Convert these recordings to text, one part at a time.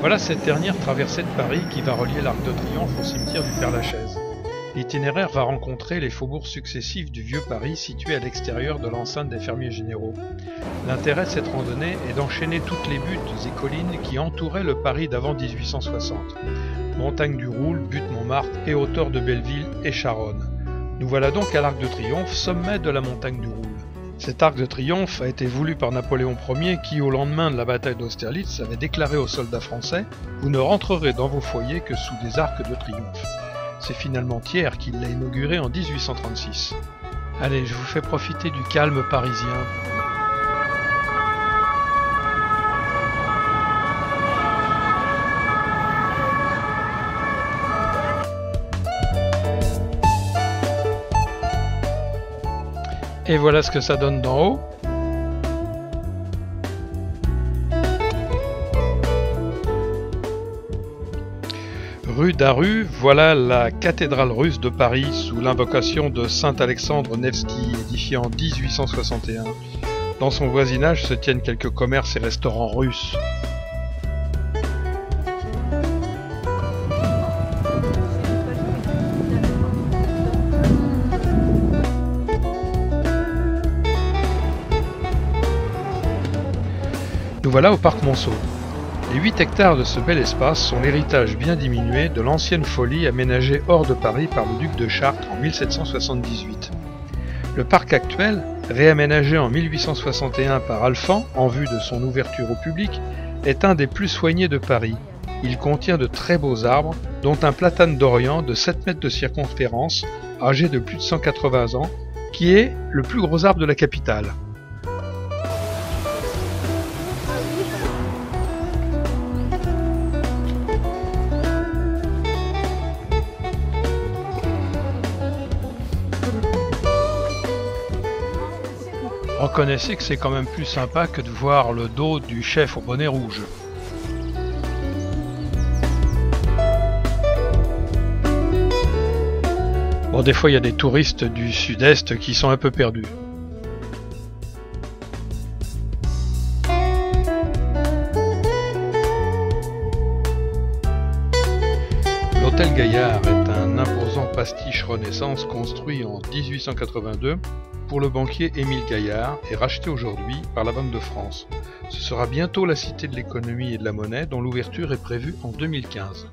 Voilà cette dernière traversée de Paris qui va relier l'Arc de Triomphe au cimetière du Père-Lachaise. L'itinéraire va rencontrer les faubourgs successifs du Vieux Paris situés à l'extérieur de l'enceinte des Fermiers Généraux. L'intérêt de cette randonnée est d'enchaîner toutes les buttes et collines qui entouraient le Paris d'avant 1860. Montagne du Roule, butte Montmartre et hauteur de Belleville et Charonne. Nous voilà donc à l'Arc de Triomphe, sommet de la montagne du Roule. Cet arc de triomphe a été voulu par Napoléon Ier qui, au lendemain de la bataille d'Austerlitz, avait déclaré aux soldats français « Vous ne rentrerez dans vos foyers que sous des arcs de triomphe ». C'est finalement Thiers qui l'a inauguré en 1836. Allez, je vous fais profiter du calme parisien. Et voilà ce que ça donne d'en haut. Rue Daru, voilà la cathédrale russe de Paris sous l'invocation de saint Alexandre Nevski, édifiée en 1861. Dans son voisinage se tiennent quelques commerces et restaurants russes. Nous voilà au parc Monceau. Les 8 hectares de ce bel espace sont l'héritage bien diminué de l'ancienne folie aménagée hors de Paris par le duc de Chartres en 1778. Le parc actuel, réaménagé en 1861 par Alphand en vue de son ouverture au public, est un des plus soignés de Paris. Il contient de très beaux arbres, dont un platane d'Orient de 7 mètres de circonférence, âgé de plus de 180 ans, qui est le plus gros arbre de la capitale. Reconnaissez que c'est quand même plus sympa que de voir le dos du chef au bonnet rouge. Bon, des fois il y a des touristes du sud-est qui sont un peu perdus. L'hôtel Gaillard est un imposant pastiche Renaissance construit en 1882 pour le banquier Émile Gaillard et racheté aujourd'hui par la Banque de France. Ce sera bientôt la Cité de l'économie et de la monnaie dont l'ouverture est prévue en 2015.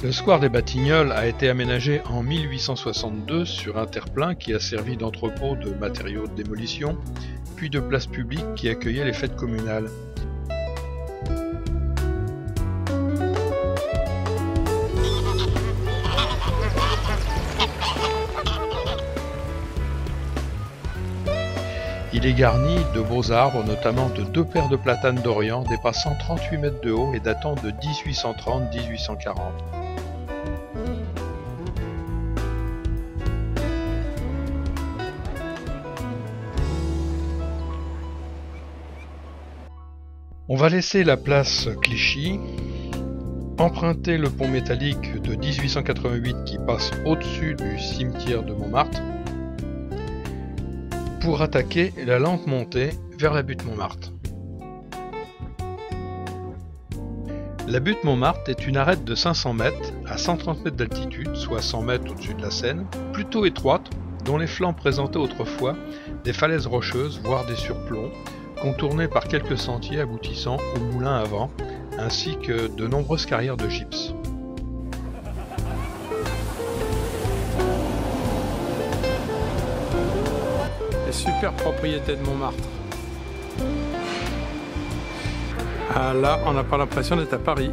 Le square des Batignolles a été aménagé en 1862 sur un terre-plein qui a servi d'entrepôt de matériaux de démolition, puis de place publique qui accueillait les fêtes communales. Il est garni de beaux arbres, notamment de 2 paires de platanes d'Orient dépassant 38 mètres de haut et datant de 1830-1840. On va laisser la place Clichy, emprunter le pont métallique de 1888 qui passe au-dessus du cimetière de Montmartre pour attaquer la lente montée vers la butte Montmartre. La butte Montmartre est une arête de 500 mètres à 130 mètres d'altitude, soit 100 mètres au-dessus de la Seine, plutôt étroite, dont les flancs présentaient autrefois des falaises rocheuses, voire des surplombs, contournés par quelques sentiers aboutissant au moulin à vent, ainsi que de nombreuses carrières de gypse. Les super propriétés de Montmartre. Ah, là, on n'a pas l'impression d'être à Paris.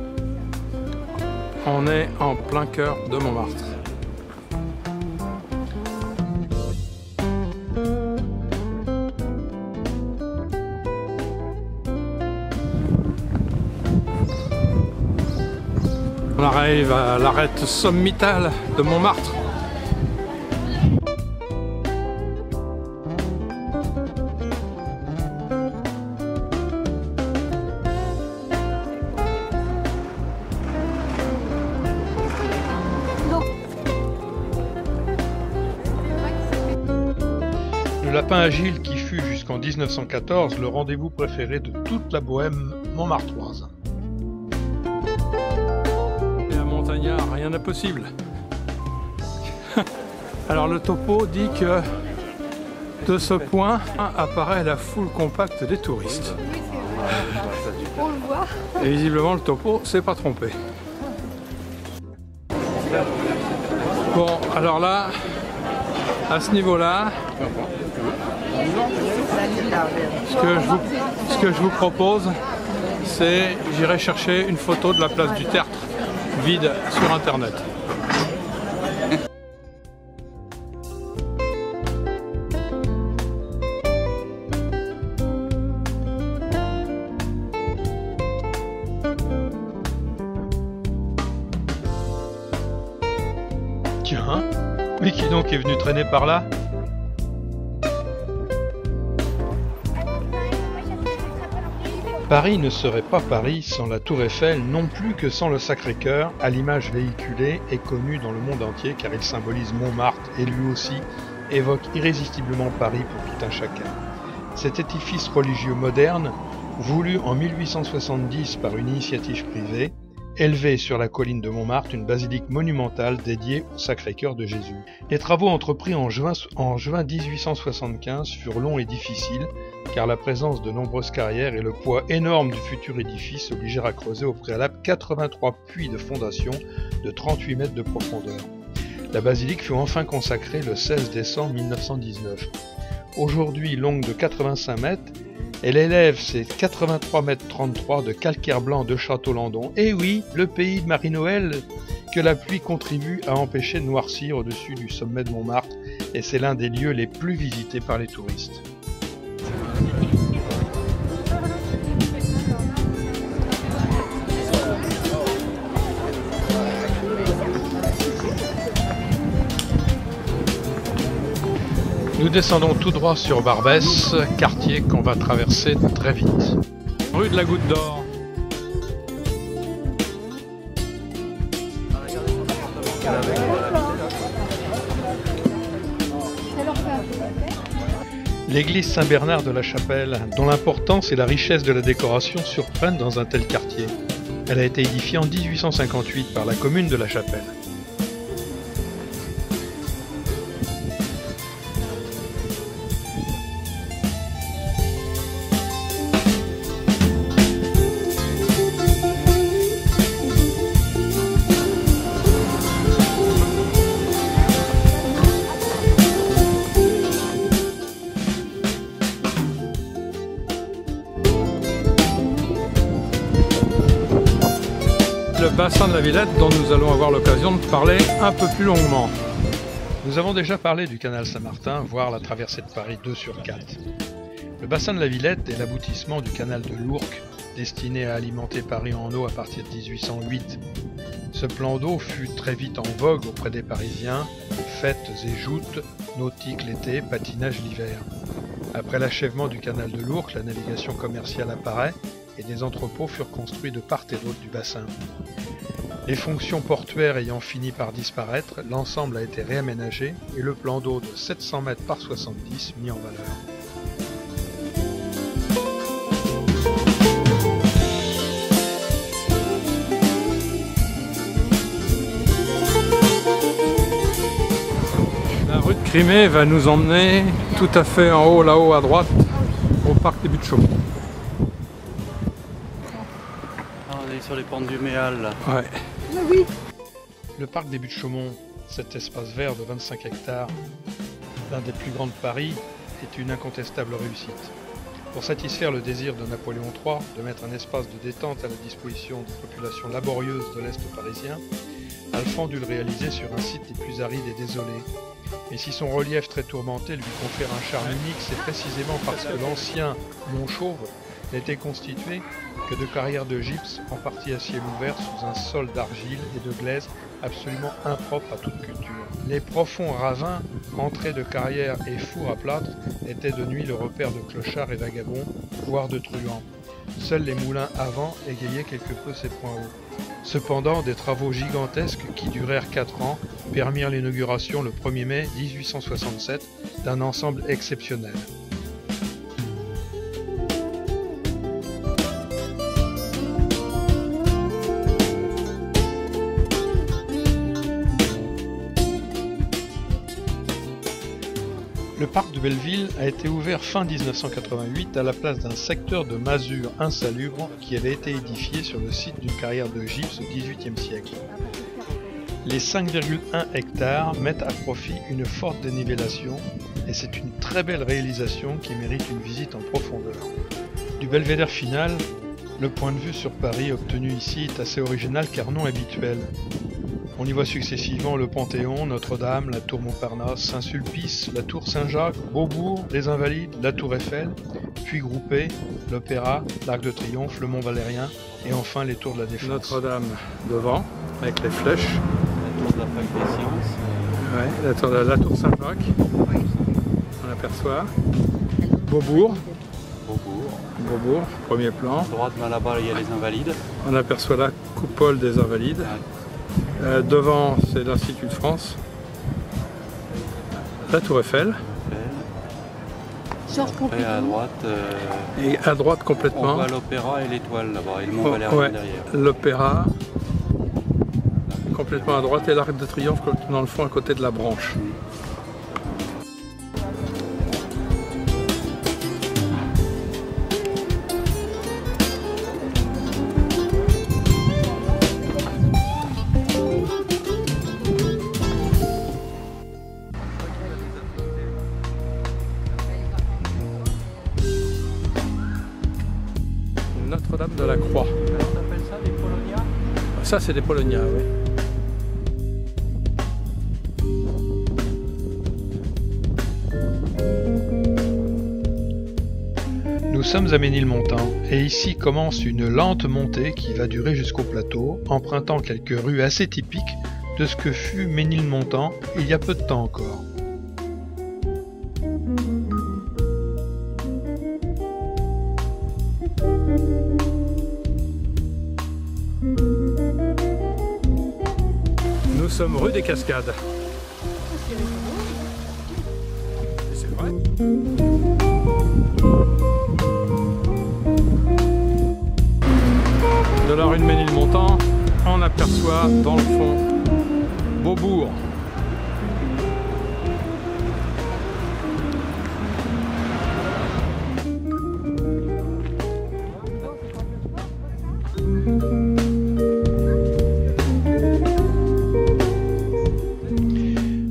On est en plein cœur de Montmartre. On arrive à l'arête sommitale de Montmartre. lapin agile qui fut jusqu'en 1914 le rendez-vous préféré de toute la bohème montmartroise. Et à Montagnard, rien n'est possible. Alors le topo dit que de ce point apparaît la foule compacte des touristes. On le voit. Et visiblement le topo s'est pas trompé. Bon, alors là, à ce niveau-là, ce que je vous propose, c'est j'irai chercher une photo de la place du Tertre, vide sur internet. Tiens, mais qui donc est venu traîner par là? Paris ne serait pas Paris sans la Tour Eiffel, non plus que sans le Sacré-Cœur, à l'image véhiculée et connue dans le monde entier car il symbolise Montmartre et lui aussi évoque irrésistiblement Paris pour tout un chacun. Cet édifice religieux moderne, voulu en 1870 par une initiative privée, élevait sur la colline de Montmartre une basilique monumentale dédiée au Sacré-Cœur de Jésus. Les travaux entrepris en juin 1875 furent longs et difficiles, car la présence de nombreuses carrières et le poids énorme du futur édifice obligèrent à creuser au préalable 83 puits de fondation de 38 mètres de profondeur. La basilique fut enfin consacrée le 16 décembre 1919. Aujourd'hui longue de 85 mètres, elle élève ses 83 mètres 33 de calcaire blanc de Château-Landon. Et oui, le pays de Marie-Noël que la pluie contribue à empêcher de noircir au-dessus du sommet de Montmartre, et c'est l'un des lieux les plus visités par les touristes. Nous descendons tout droit sur Barbès, quartier qu'on va traverser très vite. Rue de la Goutte d'Or. L'église Saint-Bernard de la Chapelle, dont l'importance et la richesse de la décoration surprennent dans un tel quartier. Elle a été édifiée en 1858 par la commune de la Chapelle. Le bassin de la Villette dont nous allons avoir l'occasion de parler un peu plus longuement. Nous avons déjà parlé du canal Saint-Martin, voire la traversée de Paris 2 sur 4. Le bassin de la Villette est l'aboutissement du canal de l'Ourcq, destiné à alimenter Paris en eau à partir de 1808. Ce plan d'eau fut très vite en vogue auprès des Parisiens, fêtes et joutes, nautiques l'été, patinage l'hiver. Après l'achèvement du canal de l'Ourcq, la navigation commerciale apparaît et des entrepôts furent construits de part et d'autre du bassin. Les fonctions portuaires ayant fini par disparaître, l'ensemble a été réaménagé et le plan d'eau de 700 mètres par 70 mis en valeur. La rue de Crimée va nous emmener tout à fait en haut, là-haut à droite, au parc des Buttes-Chaumont. On est sur les pentes du Méal là. Ouais. Ah oui. Le parc des Buttes-Chaumont, cet espace vert de 25 hectares, l'un des plus grands de Paris, est une incontestable réussite. Pour satisfaire le désir de Napoléon III de mettre un espace de détente à la disposition des populations laborieuses de l'Est parisien, Alphand dut le réaliser sur un site des plus arides et désolés. Et si son relief très tourmenté lui confère un charme unique, c'est précisément parce que l'ancien Mont Chauve n'était constitué que de carrières de gypse, en partie à ciel ouvert, sous un sol d'argile et de glaise absolument impropre à toute culture. Les profonds ravins, entrées de carrières et fours à plâtre, étaient de nuit le repère de clochards et vagabonds, voire de truands. Seuls les moulins avant égayaient quelque peu ces points hauts. Cependant, des travaux gigantesques qui durèrent 4 ans permirent l'inauguration le 1er mai 1867 d'un ensemble exceptionnel. Le parc de Belleville a été ouvert fin 1988 à la place d'un secteur de masure insalubre qui avait été édifié sur le site d'une carrière de gypse au XVIIIe siècle. Les 5,1 hectares mettent à profit une forte dénivellation et c'est une très belle réalisation qui mérite une visite en profondeur. Du belvédère final, le point de vue sur Paris obtenu ici est assez original car non habituel. On y voit successivement le Panthéon, Notre-Dame, la Tour Montparnasse, Saint-Sulpice, la Tour Saint-Jacques, Beaubourg, les Invalides, la Tour Eiffel, puis groupé, l'Opéra, l'Arc de Triomphe, le Mont Valérien et enfin les Tours de la Défense. Notre-Dame devant, avec les flèches. La tour de la fac des sciences. Ouais, la tour Saint-Jacques, on aperçoit. Beaubourg, premier plan. À droite, là-bas, il y a les Invalides. On aperçoit la coupole des Invalides. Devant, c'est l'Institut de France. La Tour Eiffel. Et à droite, Et à droite on complètement, voit l'Opéra et l'Étoile là-bas, et le Mont Valérien ouais, derrière. l'Opéra. Complètement à droite et l'Arc de Triomphe dans le fond à côté de la branche. Notre-Dame de la Croix. On appelle ça des Polonias? Ça, c'est des Polonias, oui. Nous sommes à Ménilmontant et ici commence une lente montée qui va durer jusqu'au plateau, empruntant quelques rues assez typiques de ce que fut Ménilmontant il y a peu de temps encore. Nous sommes rue des Cascades. C'est vrai. De la rue de Ménilmontant, on aperçoit dans le fond Beaubourg.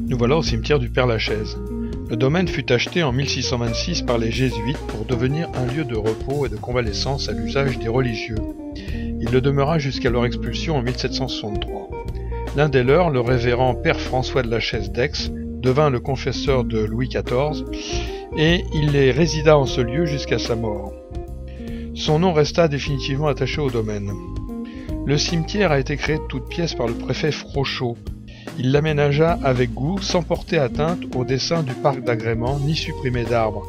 Nous voilà au cimetière du Père-Lachaise. Le domaine fut acheté en 1626 par les jésuites pour devenir un lieu de repos et de convalescence à l'usage des religieux. Il le demeura jusqu'à leur expulsion en 1763. L'un des leurs, le révérend Père François de Lachaise d'Aix, devint le confesseur de Louis XIV et il y résida en ce lieu jusqu'à sa mort. Son nom resta définitivement attaché au domaine. Le cimetière a été créé de toutes pièces par le préfet Frochot. Il l'aménagea avec goût, sans porter atteinte au dessin du parc d'agrément ni supprimer d'arbres.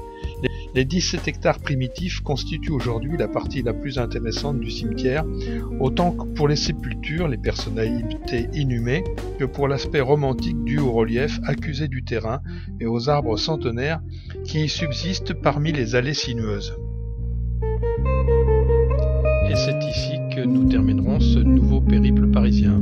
Les 17 hectares primitifs constituent aujourd'hui la partie la plus intéressante du cimetière, autant que pour les sépultures, les personnalités inhumées, que pour l'aspect romantique dû au relief accusé du terrain et aux arbres centenaires qui y subsistent parmi les allées sinueuses. Et c'est ici que nous terminerons ce nouveau périple parisien.